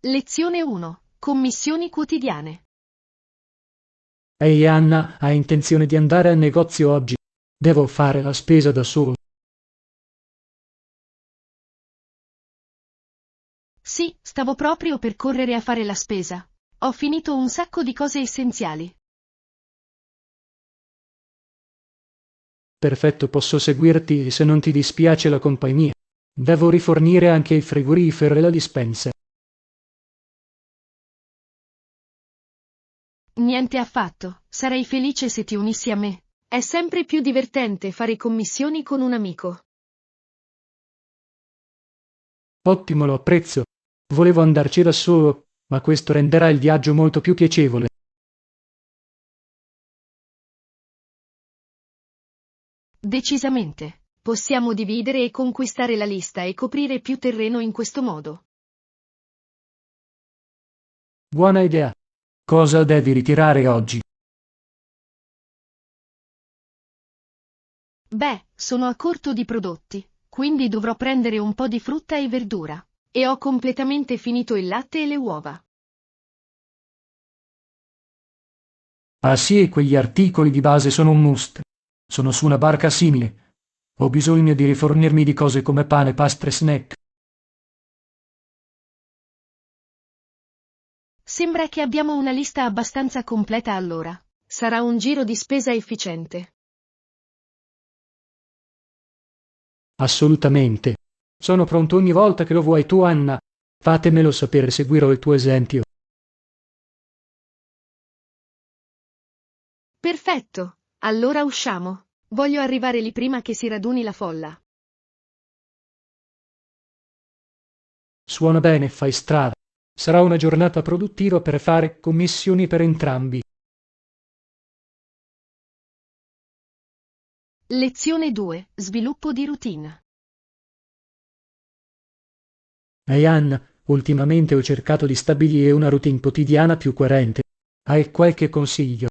Lezione 1. Commissioni quotidiane. Ehi Anna, hai intenzione di andare al negozio oggi? Devo fare la spesa da solo. Sì, stavo proprio per correre a fare la spesa. Ho finito un sacco di cose essenziali. Perfetto, posso seguirti se non ti dispiace la compagnia. Devo rifornire anche il frigorifero e la dispensa. Niente affatto, sarei felice se ti unissi a me. È sempre più divertente fare commissioni con un amico. Ottimo, lo apprezzo. Volevo andarci da solo, ma questo renderà il viaggio molto più piacevole. Decisamente. Possiamo dividere e conquistare la lista e coprire più terreno in questo modo. Buona idea. Cosa devi ritirare oggi? Beh, sono a corto di prodotti, quindi dovrò prendere un po' di frutta e verdura. E ho completamente finito il latte e le uova. Ah sì, quegli articoli di base sono un must. Sono su una barca simile. Ho bisogno di rifornirmi di cose come pane, pasta e snack. Sembra che abbiamo una lista abbastanza completa allora. Sarà un giro di spesa efficiente. Assolutamente. Sono pronto ogni volta che lo vuoi tu, Anna. Fatemelo sapere, seguirò il tuo esempio. Perfetto. Allora usciamo. Voglio arrivare lì prima che si raduni la folla. Suona bene, fai strada. Sarà una giornata produttiva per fare commissioni per entrambi. Lezione 2. Sviluppo di routine. Ehi Anna, ultimamente ho cercato di stabilire una routine quotidiana più coerente. Hai qualche consiglio?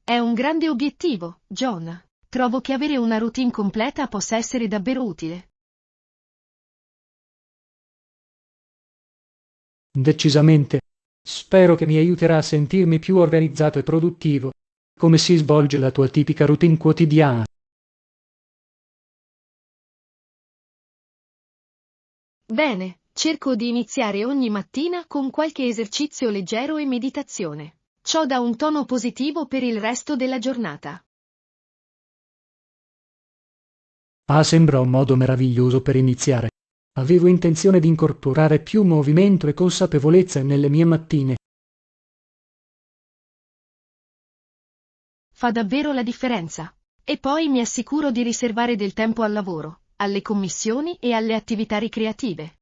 È un grande obiettivo, John. Trovo che avere una routine completa possa essere davvero utile. Decisamente. Spero che mi aiuterà a sentirmi più organizzato e produttivo. Come si svolge la tua tipica routine quotidiana? Bene, cerco di iniziare ogni mattina con qualche esercizio leggero e meditazione. Ciò dà un tono positivo per il resto della giornata. Ah, sembra un modo meraviglioso per iniziare. Avevo intenzione di incorporare più movimento e consapevolezza nelle mie mattine. Fa davvero la differenza. E poi mi assicuro di riservare del tempo al lavoro, alle commissioni e alle attività ricreative.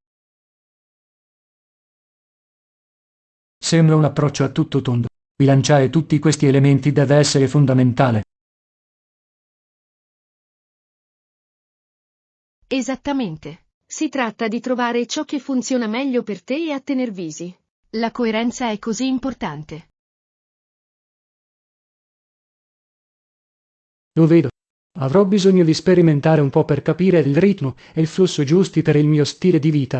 Sembra un approccio a tutto tondo. Bilanciare tutti questi elementi deve essere fondamentale. Esattamente. Si tratta di trovare ciò che funziona meglio per te e a tenervisi. La coerenza è così importante. Lo vedo. Avrò bisogno di sperimentare un po' per capire il ritmo e il flusso giusti per il mio stile di vita.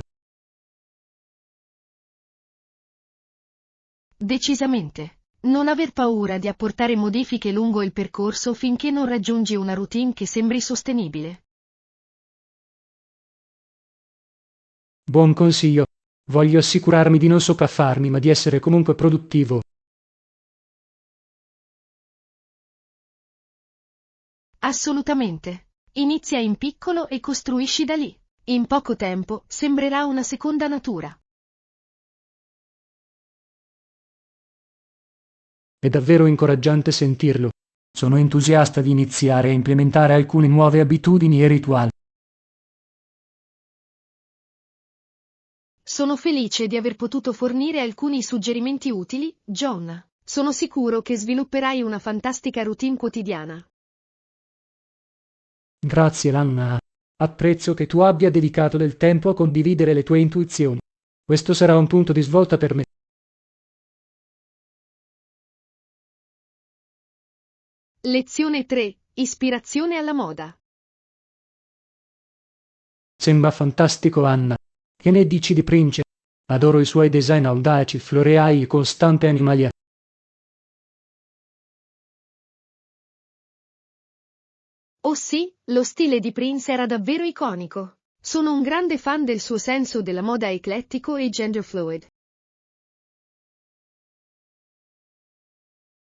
Decisamente. Non aver paura di apportare modifiche lungo il percorso finché non raggiungi una routine che sembri sostenibile. Buon consiglio. Voglio assicurarmi di non sopraffarmi, ma di essere comunque produttivo. Assolutamente. Inizia in piccolo e costruisci da lì. In poco tempo sembrerà una seconda natura. È davvero incoraggiante sentirlo. Sono entusiasta di iniziare a implementare alcune nuove abitudini e rituali. Sono felice di aver potuto fornire alcuni suggerimenti utili, John. Sono sicuro che svilupperai una fantastica routine quotidiana. Grazie, Lanna. Apprezzo che tu abbia dedicato del tempo a condividere le tue intuizioni. Questo sarà un punto di svolta per me. Lezione 3. Ispirazione alla moda. Sembra fantastico, Anna. Che ne dici di Prince? Adoro i suoi design audaci, floreali e costante animalia. Oh sì, lo stile di Prince era davvero iconico. Sono un grande fan del suo senso della moda eclettico e gender fluid.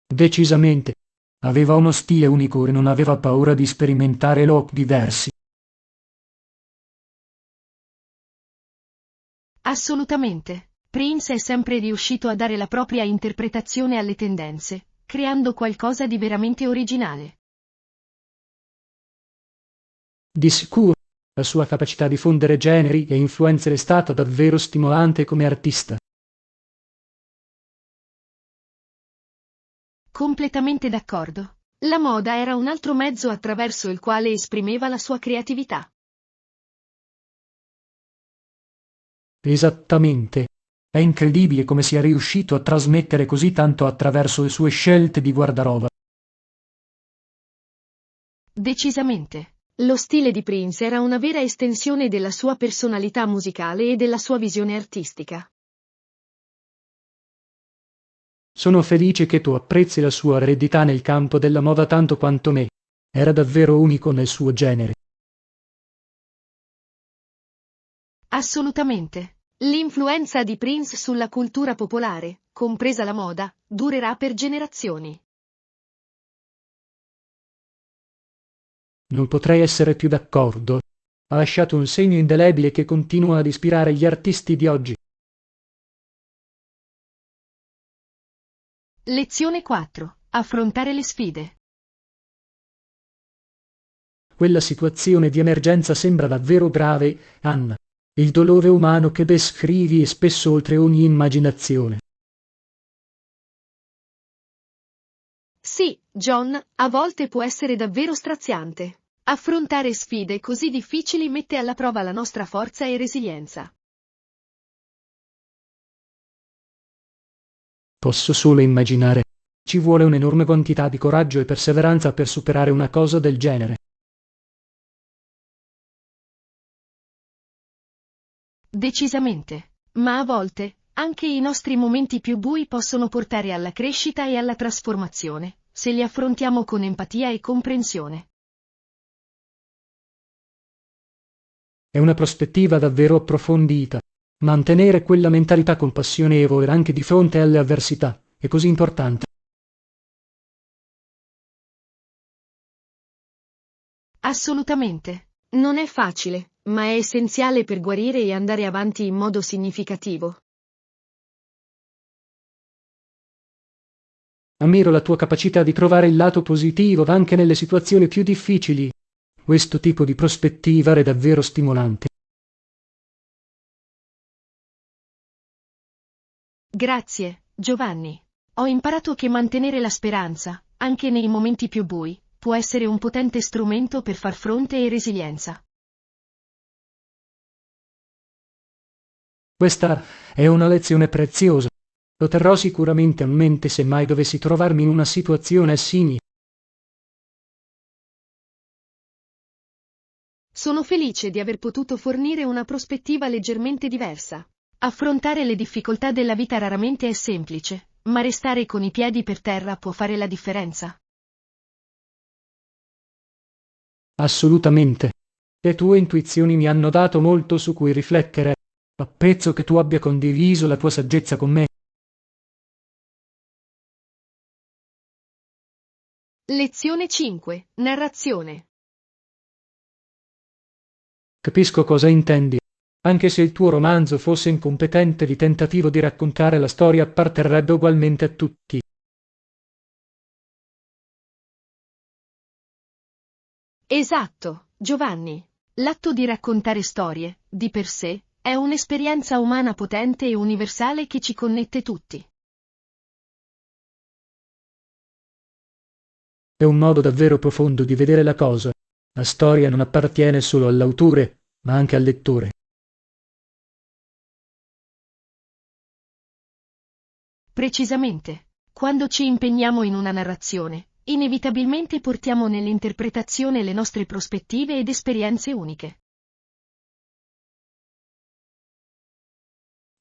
Decisamente. Aveva uno stile unico e non aveva paura di sperimentare look diversi. Assolutamente. Prince è sempre riuscito a dare la propria interpretazione alle tendenze, creando qualcosa di veramente originale. Di sicuro, la sua capacità di fondere generi e influenze è stata davvero stimolante come artista. Completamente d'accordo. La moda era un altro mezzo attraverso il quale esprimeva la sua creatività. Esattamente. È incredibile come sia riuscito a trasmettere così tanto attraverso le sue scelte di guardaroba. Decisamente. Lo stile di Prince era una vera estensione della sua personalità musicale e della sua visione artistica. Sono felice che tu apprezzi la sua eredità nel campo della moda tanto quanto me. Era davvero unico nel suo genere. Assolutamente. L'influenza di Prince sulla cultura popolare, compresa la moda, durerà per generazioni. Non potrei essere più d'accordo. Ha lasciato un segno indelebile che continua ad ispirare gli artisti di oggi. Lezione 4. Affrontare le sfide. Quella situazione di emergenza sembra davvero grave, Anna. Il dolore umano che descrivi è spesso oltre ogni immaginazione. Sì, John, a volte può essere davvero straziante. Affrontare sfide così difficili mette alla prova la nostra forza e resilienza. Posso solo immaginare. Ci vuole un'enorme quantità di coraggio e perseveranza per superare una cosa del genere. Decisamente. Ma a volte, anche i nostri momenti più bui possono portare alla crescita e alla trasformazione, se li affrontiamo con empatia e comprensione. È una prospettiva davvero approfondita. Mantenere quella mentalità compassionevole anche di fronte alle avversità è così importante. Assolutamente. Non è facile, ma è essenziale per guarire e andare avanti in modo significativo. Ammiro la tua capacità di trovare il lato positivo anche nelle situazioni più difficili. Questo tipo di prospettiva è davvero stimolante. Grazie, Giovanni. Ho imparato che mantenere la speranza, anche nei momenti più bui, può essere un potente strumento per far fronte e resilienza. Questa è una lezione preziosa. Lo terrò sicuramente a mente se mai dovessi trovarmi in una situazione simile. Sono felice di aver potuto fornire una prospettiva leggermente diversa. Affrontare le difficoltà della vita raramente è semplice, ma restare con i piedi per terra può fare la differenza. Assolutamente. Le tue intuizioni mi hanno dato molto su cui riflettere. Apprezzo che tu abbia condiviso la tua saggezza con me. Lezione 5. Narrazione. Capisco cosa intendi. Anche se il tuo romanzo fosse incompetente, il tentativo di raccontare la storia apparterrebbe ugualmente a tutti. Esatto, Giovanni. L'atto di raccontare storie, di per sé, è un'esperienza umana potente e universale che ci connette tutti. È un modo davvero profondo di vedere la cosa. La storia non appartiene solo all'autore, ma anche al lettore. Precisamente. Quando ci impegniamo in una narrazione, inevitabilmente portiamo nell'interpretazione le nostre prospettive ed esperienze uniche.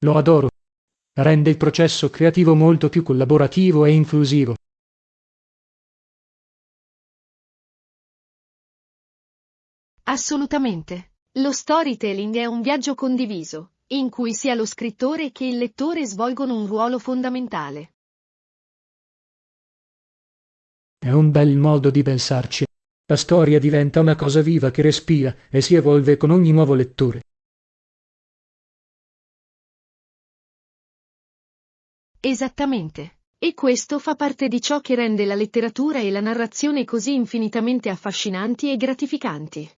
Lo adoro. Rende il processo creativo molto più collaborativo e inclusivo. Assolutamente. Lo storytelling è un viaggio condiviso, in cui sia lo scrittore che il lettore svolgono un ruolo fondamentale. È un bel modo di pensarci. La storia diventa una cosa viva che respira e si evolve con ogni nuovo lettore. Esattamente. E questo fa parte di ciò che rende la letteratura e la narrazione così infinitamente affascinanti e gratificanti.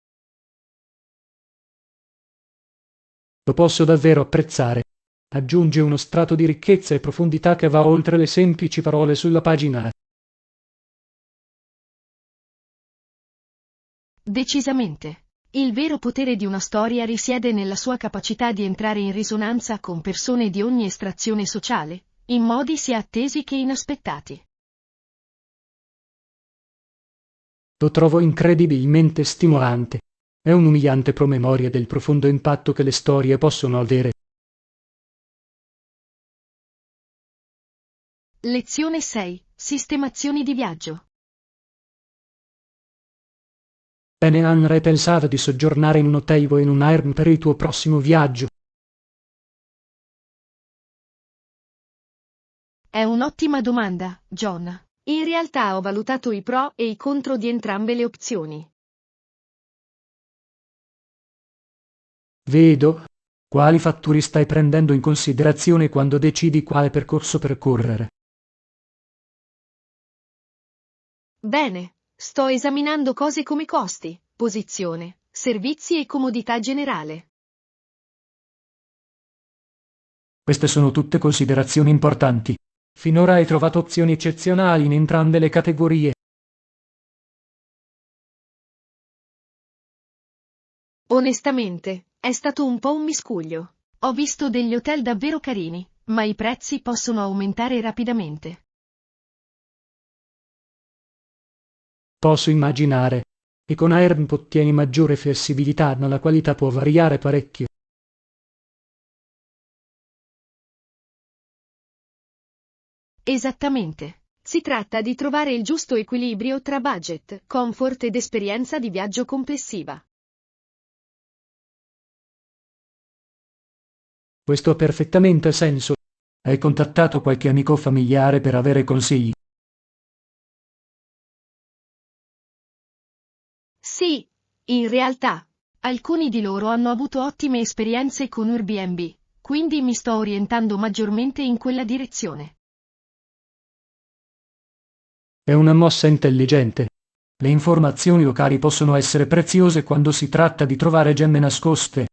Lo posso davvero apprezzare. Aggiunge uno strato di ricchezza e profondità che va oltre le semplici parole sulla pagina. Decisamente. Il vero potere di una storia risiede nella sua capacità di entrare in risonanza con persone di ogni estrazione sociale, in modi sia attesi che inaspettati. Lo trovo incredibilmente stimolante. È un'umiliante promemoria del profondo impatto che le storie possono avere. Lezione 6. Sistemazioni di viaggio. Bene, Anne, pensava di soggiornare in un hotel o in un aerm per il tuo prossimo viaggio? È un'ottima domanda, John. In realtà ho valutato i pro e i contro di entrambe le opzioni. Vedo. Quali fattori stai prendendo in considerazione quando decidi quale percorso percorrere? Bene, sto esaminando cose come costi, posizione, servizi e comodità generale. Queste sono tutte considerazioni importanti. Finora hai trovato opzioni eccezionali in entrambe le categorie. Onestamente, è stato un po' un miscuglio. Ho visto degli hotel davvero carini, ma i prezzi possono aumentare rapidamente. Posso immaginare. E con Airm ottieni maggiore flessibilità, ma la qualità può variare parecchio. Esattamente. Si tratta di trovare il giusto equilibrio tra budget, comfort ed esperienza di viaggio complessiva. Questo ha perfettamente senso. Hai contattato qualche amico o familiare per avere consigli? Sì, in realtà, alcuni di loro hanno avuto ottime esperienze con Airbnb, quindi mi sto orientando maggiormente in quella direzione. È una mossa intelligente. Le informazioni locali possono essere preziose quando si tratta di trovare gemme nascoste.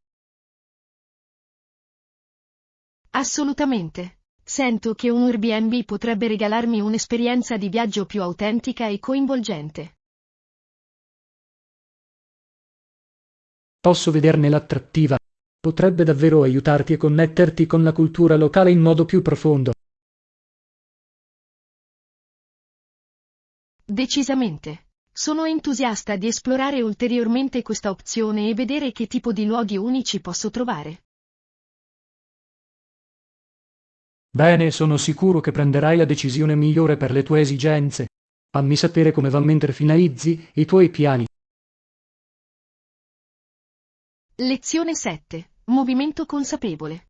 Assolutamente. Sento che un Airbnb potrebbe regalarmi un'esperienza di viaggio più autentica e coinvolgente. Posso vederne l'attrattiva. Potrebbe davvero aiutarti a connetterti con la cultura locale in modo più profondo. Decisamente. Sono entusiasta di esplorare ulteriormente questa opzione e vedere che tipo di luoghi unici posso trovare. Bene, sono sicuro che prenderai la decisione migliore per le tue esigenze. Fammi sapere come va mentre finalizzi i tuoi piani. Lezione 7. Movimento consapevole.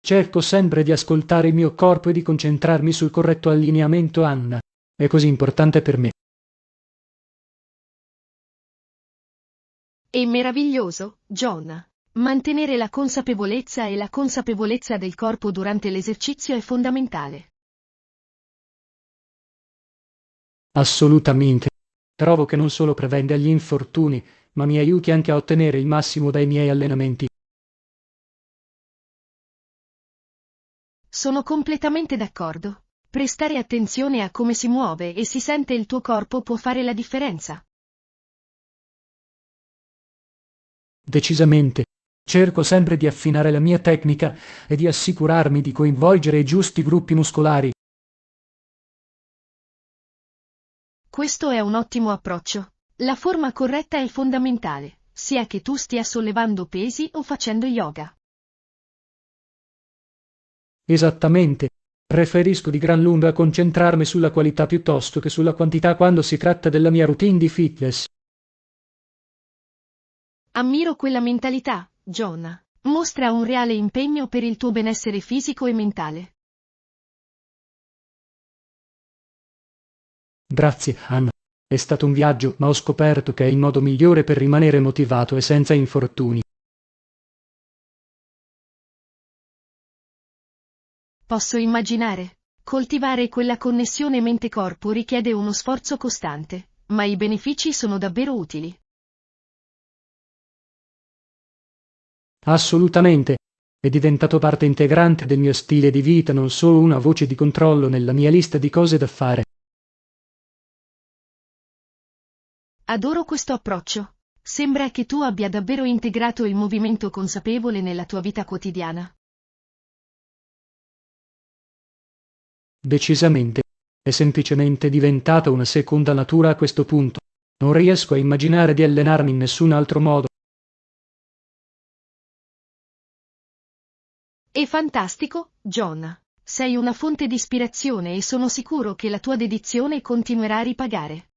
Cerco sempre di ascoltare il mio corpo e di concentrarmi sul corretto allineamento, Anna. È così importante per me. È meraviglioso, John. Mantenere la consapevolezza e la consapevolezza del corpo durante l'esercizio è fondamentale. Assolutamente. Trovo che non solo prevenda gli infortuni, ma mi aiuti anche a ottenere il massimo dai miei allenamenti. Sono completamente d'accordo. Prestare attenzione a come si muove e si sente il tuo corpo può fare la differenza. Decisamente. Cerco sempre di affinare la mia tecnica e di assicurarmi di coinvolgere i giusti gruppi muscolari. Questo è un ottimo approccio. La forma corretta è fondamentale, sia che tu stia sollevando pesi o facendo yoga. Esattamente. Preferisco di gran lunga concentrarmi sulla qualità piuttosto che sulla quantità quando si tratta della mia routine di fitness. Ammiro quella mentalità, John. Mostra un reale impegno per il tuo benessere fisico e mentale. Grazie, Anna. È stato un viaggio, ma ho scoperto che è il modo migliore per rimanere motivato e senza infortuni. Posso immaginare. Coltivare quella connessione mente-corpo richiede uno sforzo costante, ma i benefici sono davvero utili. Assolutamente. È diventato parte integrante del mio stile di vita, non solo una voce di controllo nella mia lista di cose da fare. Adoro questo approccio. Sembra che tu abbia davvero integrato il movimento consapevole nella tua vita quotidiana. Decisamente. È semplicemente diventata una seconda natura a questo punto. Non riesco a immaginare di allenarmi in nessun altro modo. È fantastico, John. Sei una fonte di ispirazione e sono sicuro che la tua dedizione continuerà a ripagare.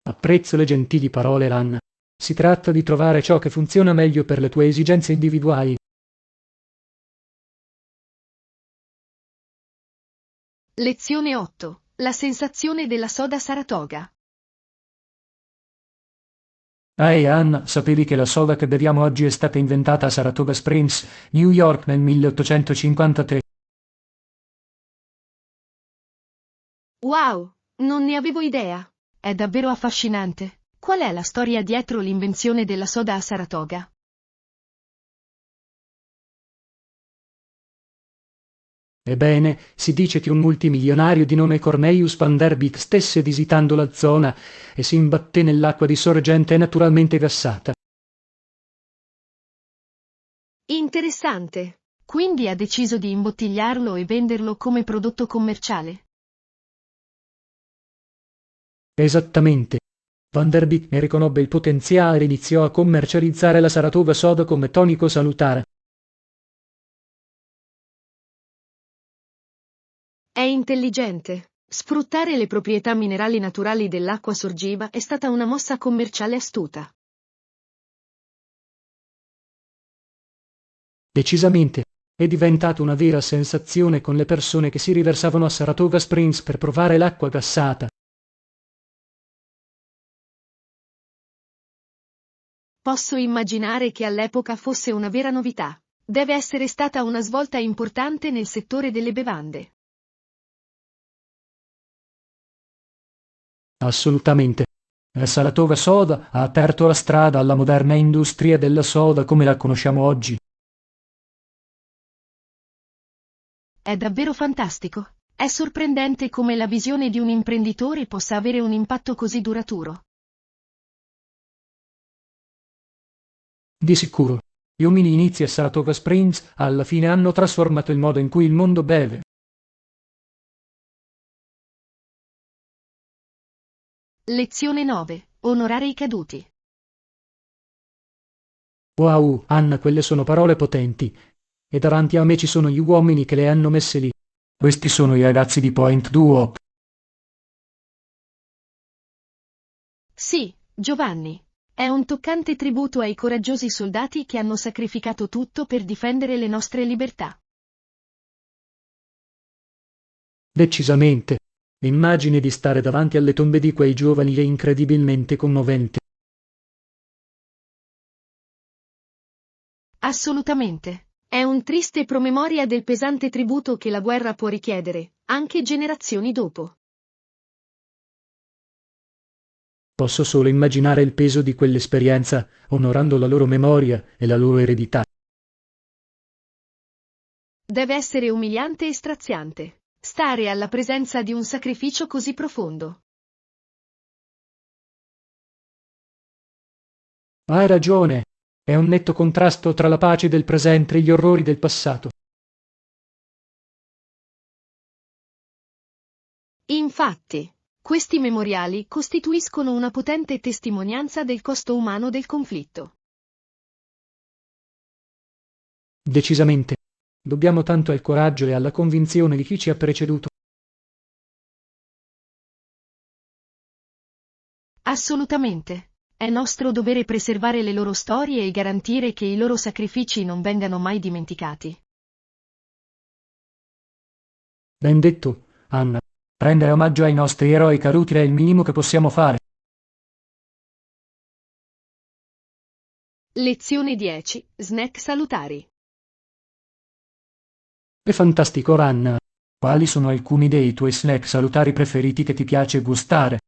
Apprezzo le gentili parole, Anna. Si tratta di trovare ciò che funziona meglio per le tue esigenze individuali. Lezione 8. La sensazione della soda Saratoga. Ehi, Anna, sapevi che la soda che beviamo oggi è stata inventata a Saratoga Springs, New York nel 1853? Wow, non ne avevo idea. È davvero affascinante. Qual è la storia dietro l'invenzione della soda a Saratoga? Ebbene, si dice che un multimilionario di nome Cornelius Vanderbilt stesse visitando la zona e si imbatté nell'acqua di sorgente naturalmente gassata. Interessante. Quindi ha deciso di imbottigliarlo e venderlo come prodotto commerciale. Esattamente. Vanderbilt ne riconobbe il potenziale e iniziò a commercializzare la Saratoga Soda come tonico salutare. È intelligente. Sfruttare le proprietà minerali naturali dell'acqua sorgiva è stata una mossa commerciale astuta. Decisamente. È diventata una vera sensazione con le persone che si riversavano a Saratoga Springs per provare l'acqua gassata. Posso immaginare che all'epoca fosse una vera novità. Deve essere stata una svolta importante nel settore delle bevande. Assolutamente. La Saratoga Soda ha aperto la strada alla moderna industria della soda come la conosciamo oggi. È davvero fantastico. È sorprendente come la visione di un imprenditore possa avere un impatto così duraturo. Di sicuro. Gli uomini inizi a Saratoga Springs alla fine hanno trasformato il modo in cui il mondo beve. Lezione 9. Onorare i caduti. Wow, Anna, quelle sono parole potenti. E davanti a me ci sono gli uomini che le hanno messe lì. Questi sono i ragazzi di Point Duo. Sì, Giovanni. È un toccante tributo ai coraggiosi soldati che hanno sacrificato tutto per difendere le nostre libertà. Decisamente. L'immagine di stare davanti alle tombe di quei giovani è incredibilmente commovente. Assolutamente. È un triste promemoria del pesante tributo che la guerra può richiedere, anche generazioni dopo. Posso solo immaginare il peso di quell'esperienza, onorando la loro memoria e la loro eredità. Deve essere umiliante e straziante. Stare alla presenza di un sacrificio così profondo. Hai ragione. È un netto contrasto tra la pace del presente e gli orrori del passato. Infatti, questi memoriali costituiscono una potente testimonianza del costo umano del conflitto. Decisamente. Dobbiamo tanto al coraggio e alla convinzione di chi ci ha preceduto. Assolutamente. È nostro dovere preservare le loro storie e garantire che i loro sacrifici non vengano mai dimenticati. Ben detto, Anna. Rendere omaggio ai nostri eroi caduti è il minimo che possiamo fare. Lezione 10. Snack salutari. È fantastico, Anna. Quali sono alcuni dei tuoi snack salutari preferiti che ti piace gustare?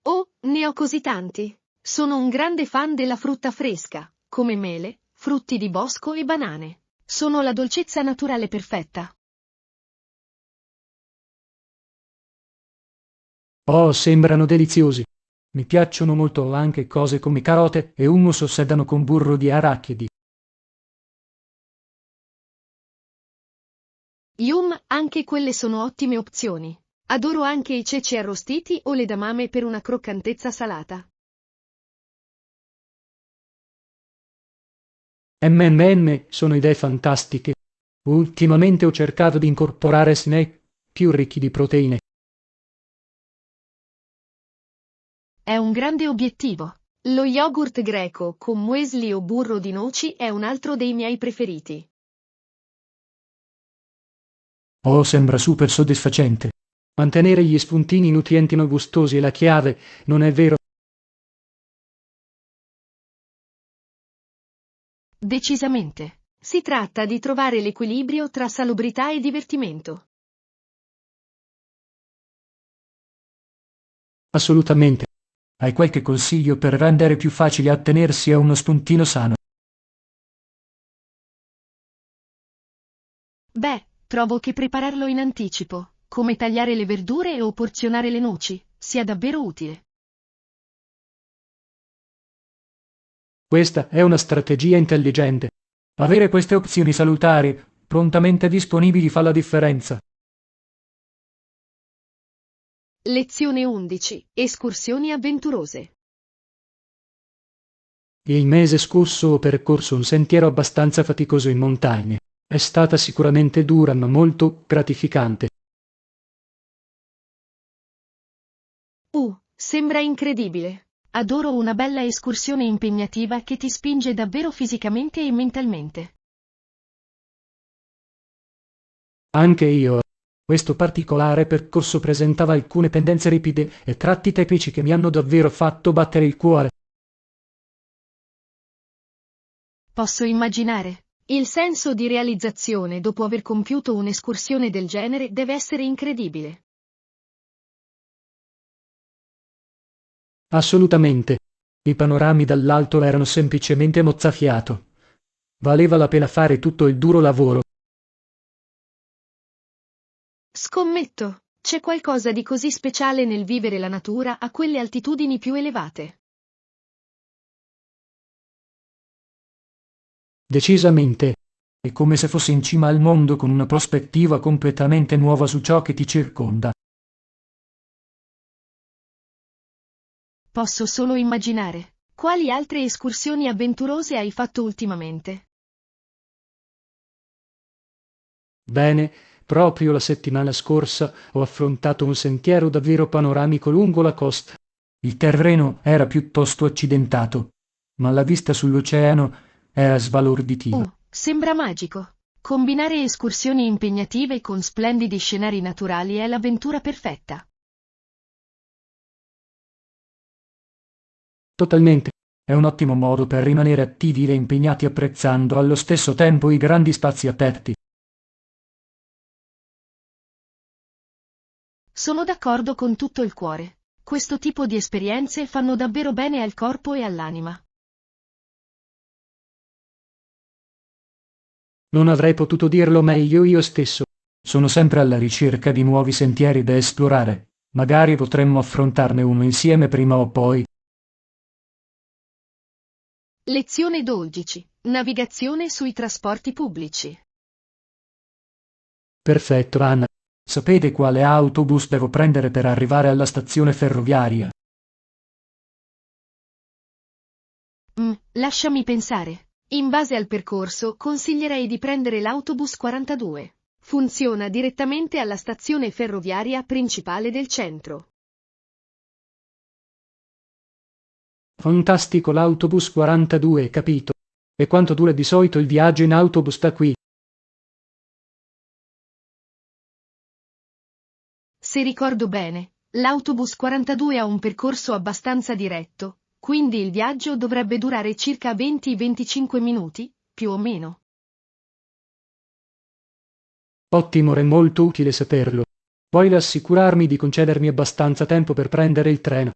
Oh, ne ho così tanti. Sono un grande fan della frutta fresca, come mele, frutti di bosco e banane. Sono la dolcezza naturale perfetta. Oh, sembrano deliziosi. Mi piacciono molto anche cose come carote e hummus sedano con burro di arachidi. Yum, anche quelle sono ottime opzioni. Adoro anche i ceci arrostiti o le edamame per una croccantezza salata. Sono idee fantastiche. Ultimamente ho cercato di incorporare snack più ricchi di proteine. È un grande obiettivo. Lo yogurt greco con muesli o burro di noci è un altro dei miei preferiti. Oh, sembra super soddisfacente. Mantenere gli spuntini nutrienti e gustosi è la chiave, non è vero? Decisamente. Si tratta di trovare l'equilibrio tra salubrità e divertimento. Assolutamente. Hai qualche consiglio per rendere più facile attenersi a uno spuntino sano? Beh, trovo che prepararlo in anticipo, come tagliare le verdure o porzionare le noci, sia davvero utile. Questa è una strategia intelligente. Avere queste opzioni salutari prontamente disponibili fa la differenza. Lezione 11. Escursioni avventurose. Il mese scorso ho percorso un sentiero abbastanza faticoso in montagna. È stata sicuramente dura, ma molto gratificante. Sembra incredibile. Adoro una bella escursione impegnativa che ti spinge davvero fisicamente e mentalmente. Anche io. Questo particolare percorso presentava alcune pendenze ripide e tratti tecnici che mi hanno davvero fatto battere il cuore. Posso immaginare. Il senso di realizzazione dopo aver compiuto un'escursione del genere deve essere incredibile. Assolutamente. I panorami dall'alto erano semplicemente mozzafiato. Valeva la pena fare tutto il duro lavoro. Scommetto, c'è qualcosa di così speciale nel vivere la natura a quelle altitudini più elevate. Decisamente. È come se fossi in cima al mondo con una prospettiva completamente nuova su ciò che ti circonda. Posso solo immaginare. Quali altre escursioni avventurose hai fatto ultimamente? Bene, proprio la settimana scorsa ho affrontato un sentiero davvero panoramico lungo la costa. Il terreno era piuttosto accidentato, ma la vista sull'oceano era sbalorditiva. Sembra magico. Combinare escursioni impegnative con splendidi scenari naturali è l'avventura perfetta. Totalmente. È un ottimo modo per rimanere attivi e impegnati apprezzando allo stesso tempo i grandi spazi aperti. Sono d'accordo con tutto il cuore. Questo tipo di esperienze fanno davvero bene al corpo e all'anima. Non avrei potuto dirlo meglio io stesso. Sono sempre alla ricerca di nuovi sentieri da esplorare. Magari potremmo affrontarne uno insieme prima o poi. Lezione 12. Navigazione sui trasporti pubblici. Perfetto, Anna. Sapete quale autobus devo prendere per arrivare alla stazione ferroviaria? Lasciami pensare. In base al percorso, consiglierei di prendere l'autobus 42. Funziona direttamente alla stazione ferroviaria principale del centro. Fantastico, l'autobus 42, capito. E quanto dura di solito il viaggio in autobus da qui? Se ricordo bene, l'autobus 42 ha un percorso abbastanza diretto, quindi il viaggio dovrebbe durare circa 20-25 minuti, più o meno. Ottimo, è molto utile saperlo. Puoi rassicurarmi di concedermi abbastanza tempo per prendere il treno?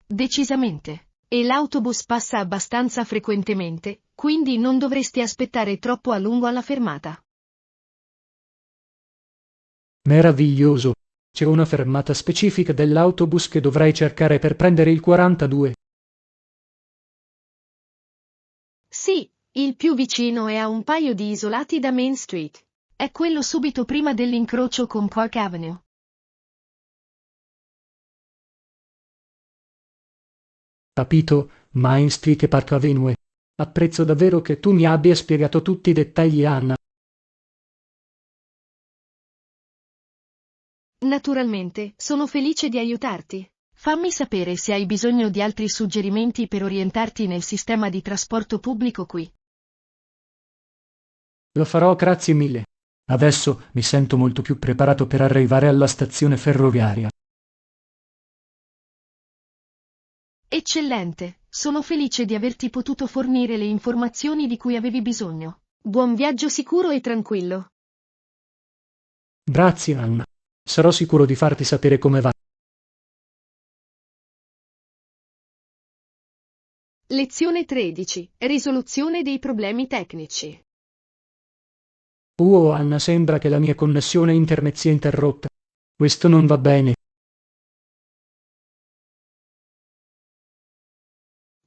Decisamente. E l'autobus passa abbastanza frequentemente, quindi non dovresti aspettare troppo a lungo alla fermata. Meraviglioso. C'è una fermata specifica dell'autobus che dovrei cercare per prendere il 42? Sì, il più vicino è a un paio di isolati da Main Street. È quello subito prima dell'incrocio con Park Avenue. Capito, Main Street e Park Avenue. Apprezzo davvero che tu mi abbia spiegato tutti i dettagli, Anna. Naturalmente, sono felice di aiutarti. Fammi sapere se hai bisogno di altri suggerimenti per orientarti nel sistema di trasporto pubblico qui. Lo farò, grazie mille. Adesso mi sento molto più preparato per arrivare alla stazione ferroviaria. Eccellente, sono felice di averti potuto fornire le informazioni di cui avevi bisogno. Buon viaggio sicuro e tranquillo. Grazie, Anna. Sarò sicuro di farti sapere come va. Lezione 13. Risoluzione dei problemi tecnici. Anna, sembra che la mia connessione internet sia interrotta. Questo non va bene.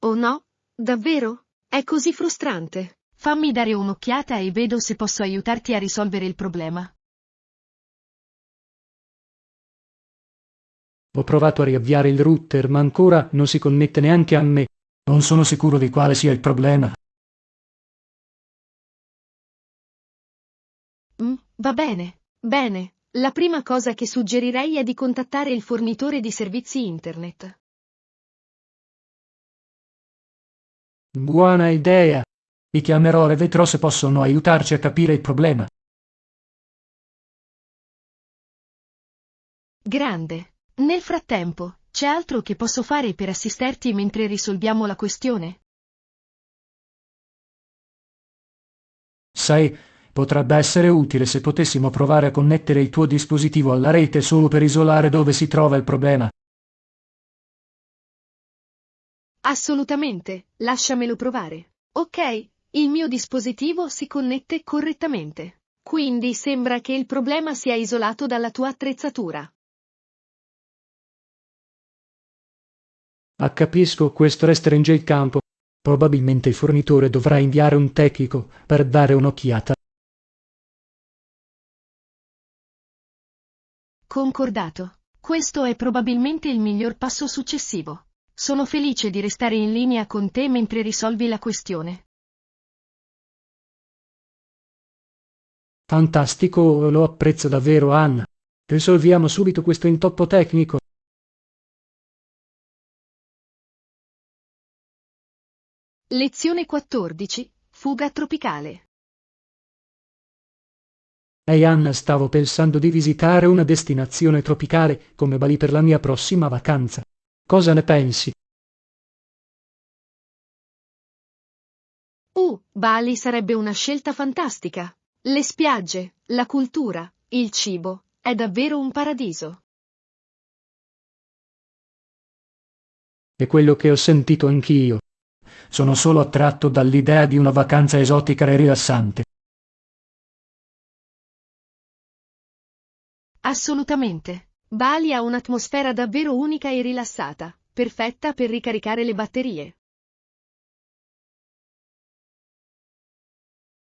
Oh no? Davvero? È così frustrante. Fammi dare un'occhiata e vedo se posso aiutarti a risolvere il problema. Ho provato a riavviare il router, ma ancora non si connette neanche a me. Non sono sicuro di quale sia il problema. Va bene. Bene. La prima cosa che suggerirei è di contattare il fornitore di servizi internet. Buona idea. Li chiamerò e vedrò se possono aiutarci a capire il problema. Grande. Nel frattempo, c'è altro che posso fare per assisterti mentre risolviamo la questione? Sai, potrebbe essere utile se potessimo provare a connettere il tuo dispositivo alla rete solo per isolare dove si trova il problema. Assolutamente, lasciamelo provare. Ok, il mio dispositivo si connette correttamente. Quindi sembra che il problema sia isolato dalla tua attrezzatura. Capisco, questo restringe il campo. Probabilmente il fornitore dovrà inviare un tecnico per dare un'occhiata. Concordato. Questo è probabilmente il miglior passo successivo. Sono felice di restare in linea con te mentre risolvi la questione. Fantastico, lo apprezzo davvero, Anna. Risolviamo subito questo intoppo tecnico. Lezione 14. Fuga tropicale. Ehi Anna, stavo pensando di visitare una destinazione tropicale come Bali per la mia prossima vacanza. Cosa ne pensi? Bali sarebbe una scelta fantastica. Le spiagge, la cultura, il cibo, è davvero un paradiso. È quello che ho sentito anch'io. Sono solo attratto dall'idea di una vacanza esotica e rilassante. Assolutamente. Bali ha un'atmosfera davvero unica e rilassata, perfetta per ricaricare le batterie.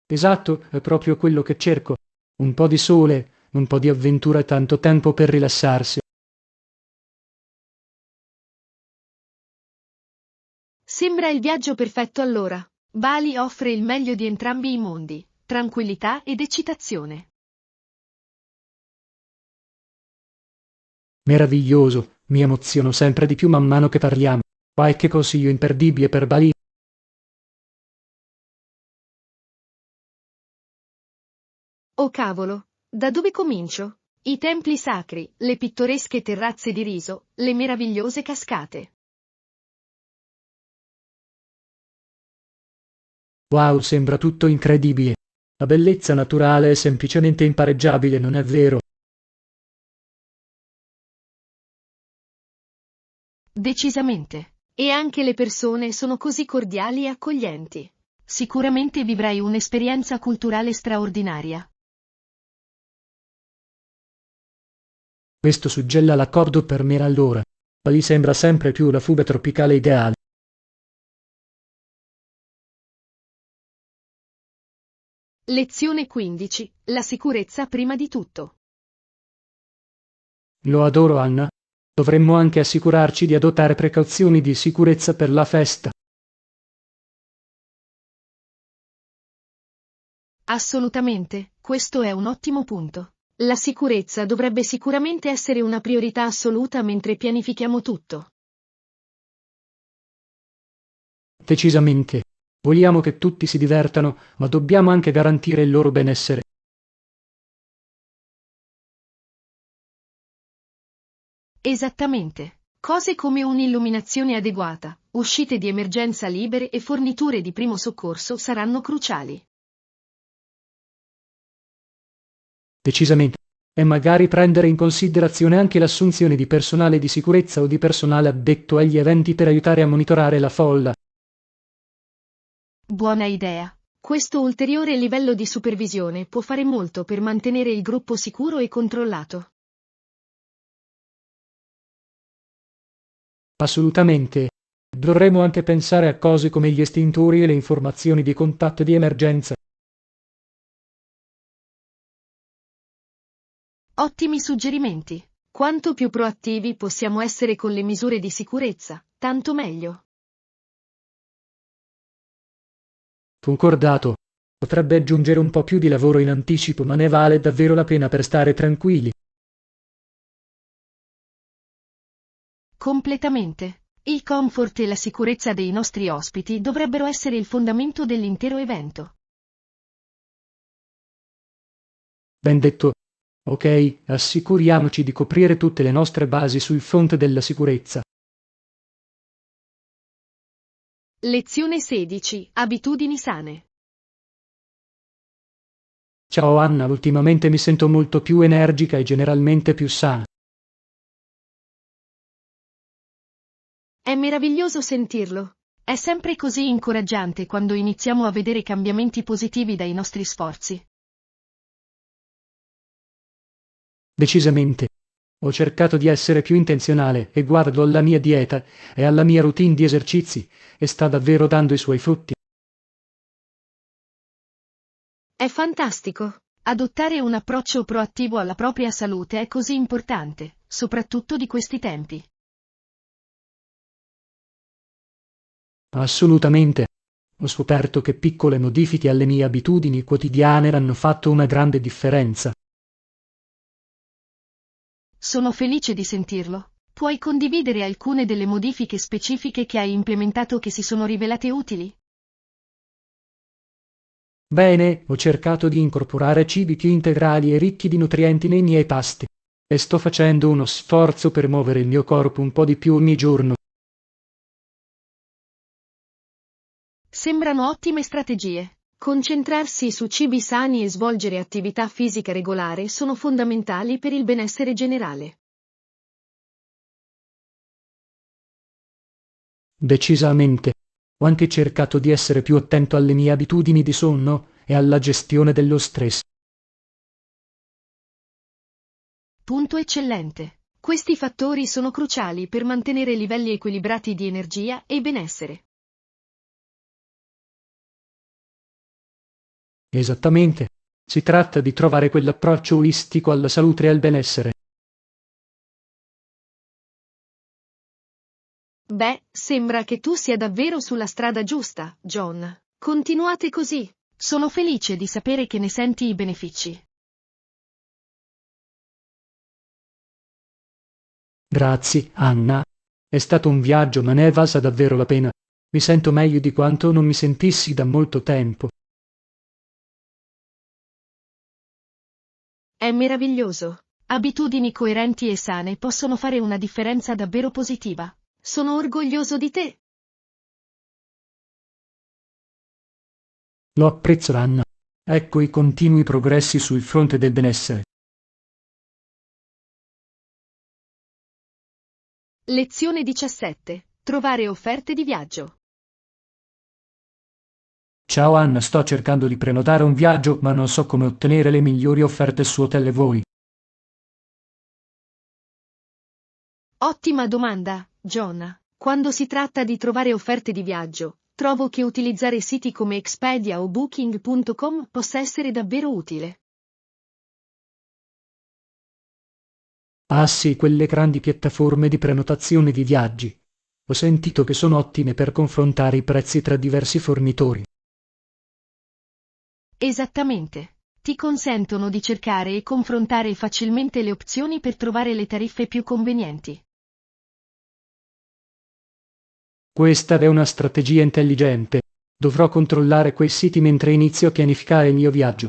Esatto, è proprio quello che cerco. Un po' di sole, un po' di avventura e tanto tempo per rilassarsi. Sembra il viaggio perfetto allora. Bali offre il meglio di entrambi i mondi, tranquillità ed eccitazione. Meraviglioso, mi emoziono sempre di più man mano che parliamo. Qualche consiglio imperdibile per Bali? Oh cavolo, da dove comincio? I templi sacri, le pittoresche terrazze di riso, le meravigliose cascate. Wow, sembra tutto incredibile. La bellezza naturale è semplicemente impareggiabile, non è vero? Decisamente. E anche le persone sono così cordiali e accoglienti. Sicuramente vivrai un'esperienza culturale straordinaria. Questo suggella l'accordo per me allora. Bali sembra sempre più la fuga tropicale ideale. Lezione 15. La sicurezza prima di tutto. Lo adoro, Anna. Dovremmo anche assicurarci di adottare precauzioni di sicurezza per la festa. Assolutamente, questo è un ottimo punto. La sicurezza dovrebbe sicuramente essere una priorità assoluta mentre pianifichiamo tutto. Decisamente. Vogliamo che tutti si divertano, ma dobbiamo anche garantire il loro benessere. Esattamente. Cose come un'illuminazione adeguata, uscite di emergenza libere e forniture di primo soccorso saranno cruciali. Decisamente. E magari prendere in considerazione anche l'assunzione di personale di sicurezza o di personale addetto agli eventi per aiutare a monitorare la folla. Buona idea. Questo ulteriore livello di supervisione può fare molto per mantenere il gruppo sicuro e controllato. Assolutamente. Dovremmo anche pensare a cose come gli estintori e le informazioni di contatto di emergenza. Ottimi suggerimenti. Quanto più proattivi possiamo essere con le misure di sicurezza, tanto meglio. Concordato. Potrebbe aggiungere un po' più di lavoro in anticipo, ma ne vale davvero la pena per stare tranquilli. Completamente. Il comfort e la sicurezza dei nostri ospiti dovrebbero essere il fondamento dell'intero evento. Ben detto. Ok, assicuriamoci di coprire tutte le nostre basi sul fronte della sicurezza. Lezione 16. Abitudini sane. Ciao Anna, ultimamente mi sento molto più energica e generalmente più sana. È meraviglioso sentirlo. È sempre così incoraggiante quando iniziamo a vedere cambiamenti positivi dai nostri sforzi. Decisamente. Ho cercato di essere più intenzionale e guardo alla mia dieta e alla mia routine di esercizi e sta davvero dando i suoi frutti. È fantastico. Adottare un approccio proattivo alla propria salute è così importante, soprattutto di questi tempi. Assolutamente. Ho scoperto che piccole modifiche alle mie abitudini quotidiane hanno fatto una grande differenza. Sono felice di sentirlo. Puoi condividere alcune delle modifiche specifiche che hai implementato che si sono rivelate utili? Bene, ho cercato di incorporare cibi più integrali e ricchi di nutrienti nei miei pasti e sto facendo uno sforzo per muovere il mio corpo un po' di più ogni giorno. Sembrano ottime strategie. Concentrarsi su cibi sani e svolgere attività fisica regolare sono fondamentali per il benessere generale. Decisamente. Ho anche cercato di essere più attento alle mie abitudini di sonno e alla gestione dello stress. Punto eccellente. Questi fattori sono cruciali per mantenere livelli equilibrati di energia e benessere. Esattamente. Si tratta di trovare quell'approccio olistico alla salute e al benessere. Beh, sembra che tu sia davvero sulla strada giusta, John. Continuate così. Sono felice di sapere che ne senti i benefici. Grazie, Anna. È stato un viaggio, ma ne è valsa davvero la pena. Mi sento meglio di quanto non mi sentissi da molto tempo. È meraviglioso. Abitudini coerenti e sane possono fare una differenza davvero positiva. Sono orgoglioso di te. Lo apprezzo, Anna. Ecco i continui progressi sul fronte del benessere. Lezione 17. Trovare offerte di viaggio. Ciao Anna, sto cercando di prenotare un viaggio, ma non so come ottenere le migliori offerte su hotel e voli. Ottima domanda, John. Quando si tratta di trovare offerte di viaggio, trovo che utilizzare siti come Expedia o Booking.com possa essere davvero utile. Ah sì, quelle grandi piattaforme di prenotazione di viaggi. Ho sentito che sono ottime per confrontare i prezzi tra diversi fornitori. Esattamente. Ti consentono di cercare e confrontare facilmente le opzioni per trovare le tariffe più convenienti. Questa è una strategia intelligente. Dovrò controllare quei siti mentre inizio a pianificare il mio viaggio.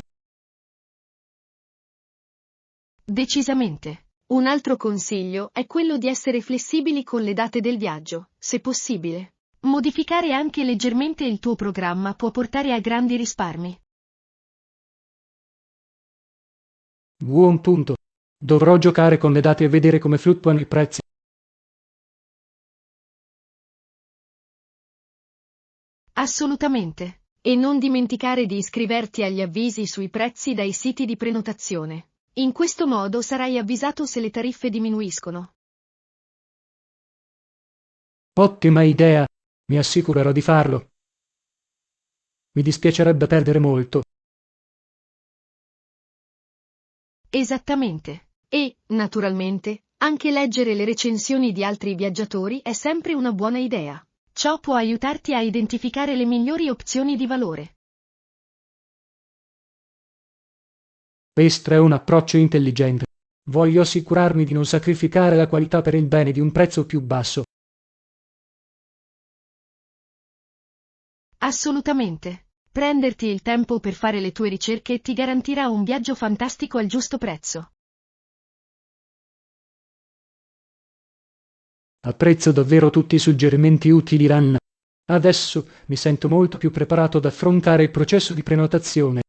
Decisamente. Un altro consiglio è quello di essere flessibili con le date del viaggio, se possibile. Modificare anche leggermente il tuo programma può portare a grandi risparmi. Buon punto. Dovrò giocare con le date e vedere come fluttuano i prezzi. Assolutamente. E non dimenticare di iscriverti agli avvisi sui prezzi dai siti di prenotazione. In questo modo sarai avvisato se le tariffe diminuiscono. Ottima idea. Mi assicurerò di farlo. Mi dispiacerebbe perdere molto. Esattamente. E, naturalmente, anche leggere le recensioni di altri viaggiatori è sempre una buona idea. Ciò può aiutarti a identificare le migliori opzioni di valore. Questo è un approccio intelligente. Voglio assicurarmi di non sacrificare la qualità per il bene di un prezzo più basso. Assolutamente. Prenderti il tempo per fare le tue ricerche ti garantirà un viaggio fantastico al giusto prezzo. Apprezzo davvero tutti i suggerimenti utili, Anna. Adesso mi sento molto più preparato ad affrontare il processo di prenotazione.